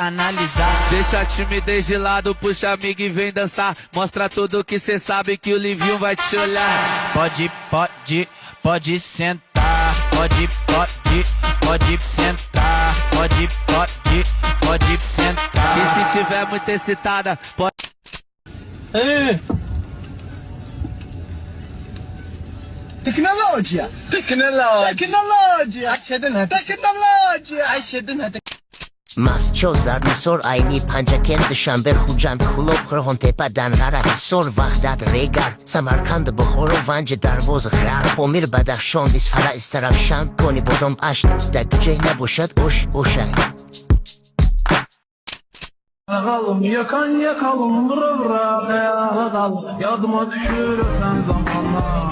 analisar. Deixa a timidez de lado, puxa amigo e vem dançar. Mostra tudo que cê sabe que o Livinho vai te olhar. Pode sentar. Pode sentar. Pode sentar. E se tiver muito excitada, pode... Teknolojia. Masçozlar misor aynı pancaken dışamber hucan kulo kırhonte padan rara hisor vahdat regar Samarkand buhoro vance darvoz grar pomir badakşon isfara istarafşan koni bodom aşk da güce nebuşat oşay. Yakalım yakalım vura vura beyaz dal yadıma düşürürsen zamanla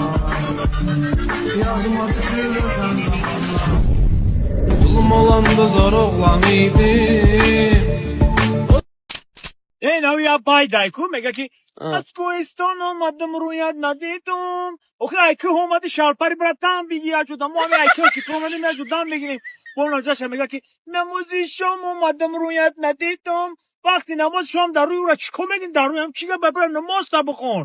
yadıma düşürürsen zamanla zulüm olanda zor oğlan idim. Now я байдайку мега ки аз Коҳистон омадам рӯят надидум. Охи айки омади шарпари братан биги аҷудам мо ами айки ки ту омадим аҷудам бигирим бонаҷаша мега ки намози шом омадам рӯят надидум. Вақти намоз шом дар рӯи ӯра чӣ кор медин дар рӯям чига бабира намоз та бихон.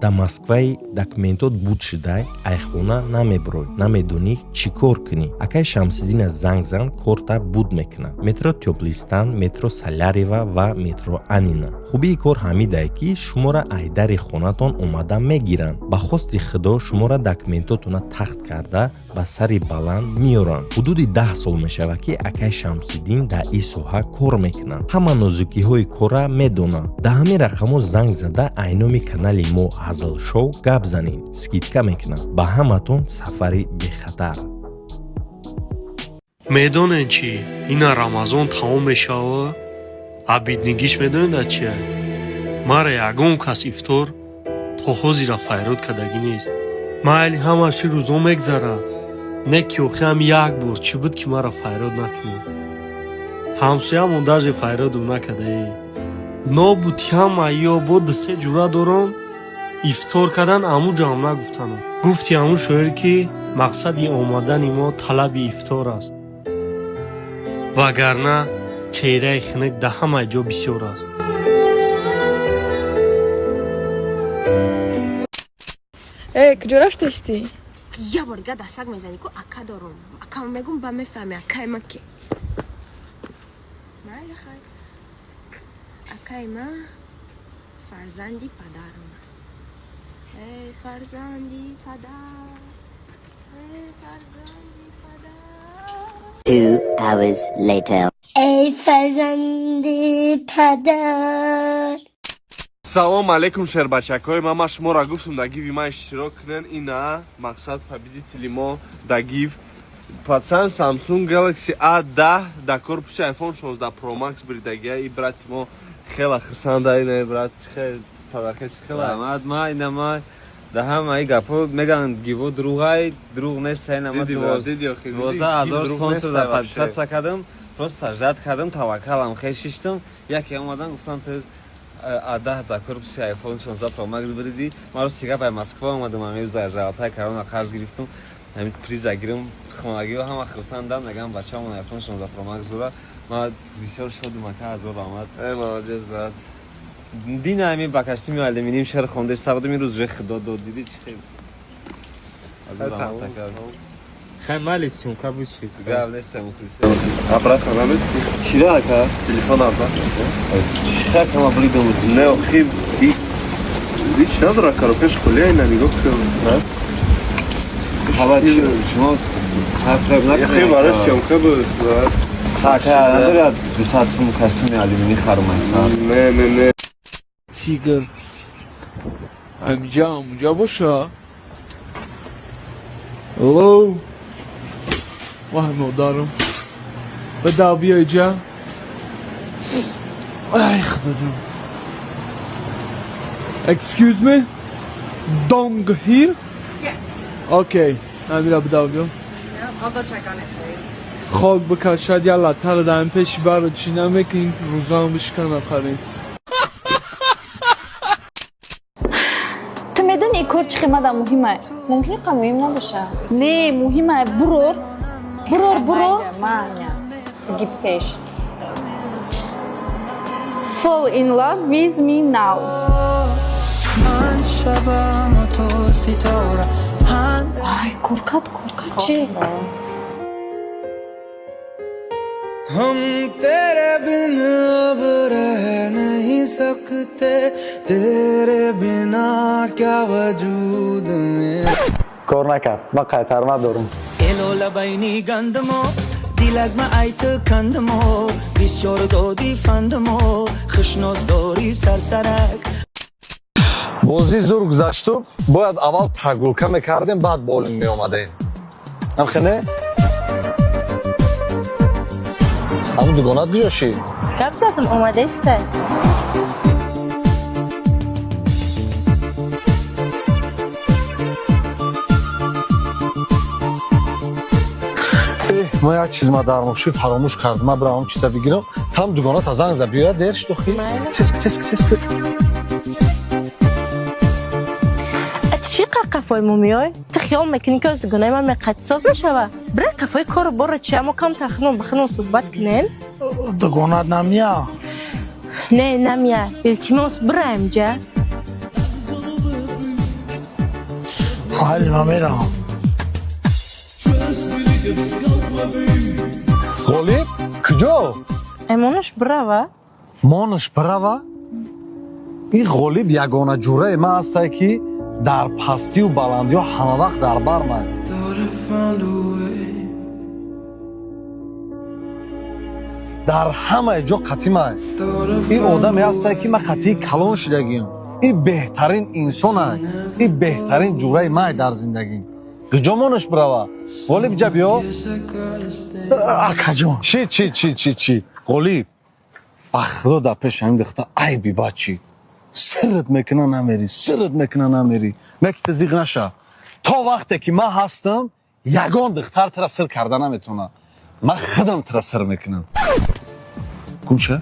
дар Москваи документот буд шидай айхона намебурой намедонӣ чӣ кор кунӣ. Акай Шамсиддина занг зан корта буд мекунад. метро Тёплистан, метро Салярова ва метро Анина. хубии кор ҳамидае ки шуморо айдари хонатон омада мегиранд. ба хости худо шуморо документотона тахт карда ба сари баланд меоранд. ҳудуди 10 сол мешавад ки акай Шамсиддин дар ин соҳа кор мекунад. ҳама нозукиҳои корра медонад. дар ҳамин рақамҳо занг зада айноми канали мо Азл шоу гап занем. скидка мекунам. ба ҳаматон сафари бехатар. медонен чӣ ина рамазон тамом мешава абиднигиш медонеда чи мара ягон кас ифтор то ҳозира файрод кардагӣ нест. майли ҳамаши рӯзо мегзара не ки охиам як бор чӣ буд ки мара файрод накунӣ. ҳамсоямон даже файродум накардаи нобутиам айё бо дусе ҷура дорам ифтор кардан аму ҷамъ нагуфтанам. гуфти аму шоир ки мақсади омадани мо талаби ифтор аст вагарна чеҳраи хунук дар ҳамаи ҷо бисёр аст. куҷо рафтасти? Я бор дига дастак мезани ку ака дорум. Акам мегум ба мефаҳми акаи ма ки. Майли хай. Акаи ма фарзанди падарм. Эй фарзанди падар. Эй фарзанди падар. 2 hours later. ای فرزند پدر. салом алейкум шербачакҳои мама шуморо гуфтам дар гиви ман иштирок кунен. ина мақсад победители мо дар гив пацан Samsung Galaxy A10 дар корпуси iPhone 16 Pro Max биридагия. и брати мо хела хурсанда. ина брат хел падарка чӣ хела ма инама да ҳамаи гапо меган гиво дуруғай дуруғ нест. инама 12500 кардам просто жад кардам таваккалам хешиштам. яке омадан гуфтам ту А10 дар корпуси iPhone 16 Pro Max бириди. маро сега ба Москва омадам. амин заятай карона қарз гирифтам. ҳамин приза гирам хонагиҳо ҳама хурсандам. мегам бачаамон iPhone 16 Pro Max зура. ма бисёр шодум ака аз бор омад. молодец брат. дина ами ба кастими алюминиум шаҳр хондаш сабадам ин рӯз ҷои худо дод диди чӣ хел хаймали сумка бучи гап нестам абрат намед чира ака телефон абрат чиқа кама блидам не охи вич надора коробка школи на нигоҳ кун брат. ҳава чӣ шумо ҳафраб накунед яхи барои сёмка буд брат. ака надорад 200 сум костюми алюминий харумайсад не тигр амиҷа амуҷа боша. алло вай модарам бада бия иҷа. ай худоҷон. excuse me dong here? Yes. okay намира бада бия. Yeah, I'll go check on it for you. خاک بکشد یلا تر دارم پیشی برای چی نمیکنیم روزان بشکن آخرین. تو میدونی کار چه قیمت مهمه؟ ممکنه قیمت مهم نباشه. نه مهمه برو Bro. Gibt es. Fall in love with me now. Ay korkat çi. हम तेरे बिन अब रह नहीं सकते तेरे बिना क्या वजूद में کار نکرد من قیترمه دارم الولا بینی گندمو دیلگم ایت کندمو بسیار دادی فندمو خشناز داری سرسرک بازی زور گذشت و باید اول پرگولکه میکردیم بعد بالینگ میامدیم همخنه؟ همون دوگانت بیاشی گپ زدم اومده استه ما یک چیز ما درموشی فراموش کردم من برام چیزا بگیرم tam دوگانت از زنگ بیاد درش تو خی تسک چی قفای مو میای؟ تو خیال میکنی که از دگانه من میقد ساز بشوه؟ برای قفای کارو برو چی اما کم بخنون صحبت کنین؟ دگانت نمیا نه نمیا التماس برایم جا حال نمیرم غالب کجا؟ امانش براوه؟ مانش براوه؟ این غالب یگانه جوره من هسته که در پستی و بلندی ها همه وقت در بر من در همه جا قطیم هست این آدمی هسته که من قطعی کلان شدگیم این بهترین انسان هست این بهترین جوره من در زندگیم کجا مانش براوه؟ غالب جا بیا اکا جان چی غالب بخدا در پیش همین دخته ای بی بچی سرت میکنه نمیری مکت زیغ نشه تا وقتی که من هستم یگان دختر تر سر کرده نمیتونه من خودم تر سر میکنم گمشه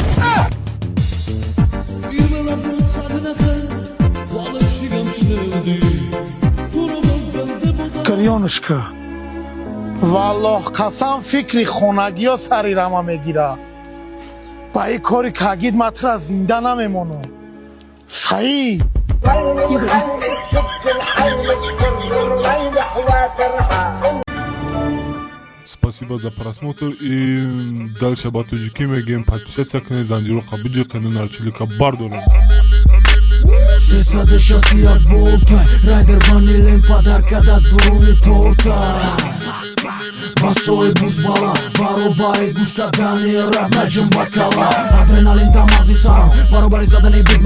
کریانشکا والله قسم فکری خونگی ها سری رما میگیره با این کاری که اگید مطرح زنده نمیمونم صحیح Спасибо за просмотр и дальше батуджики мегем подписаться к Занжиру Кабиджи канал Чилика Бардора. Сеса деша си от волта Райдер ванилен подарка да дуруми торта Басой бузбала Баробари гушка дани раб наджим бакала Адреналин тамази сам Баробари задани бит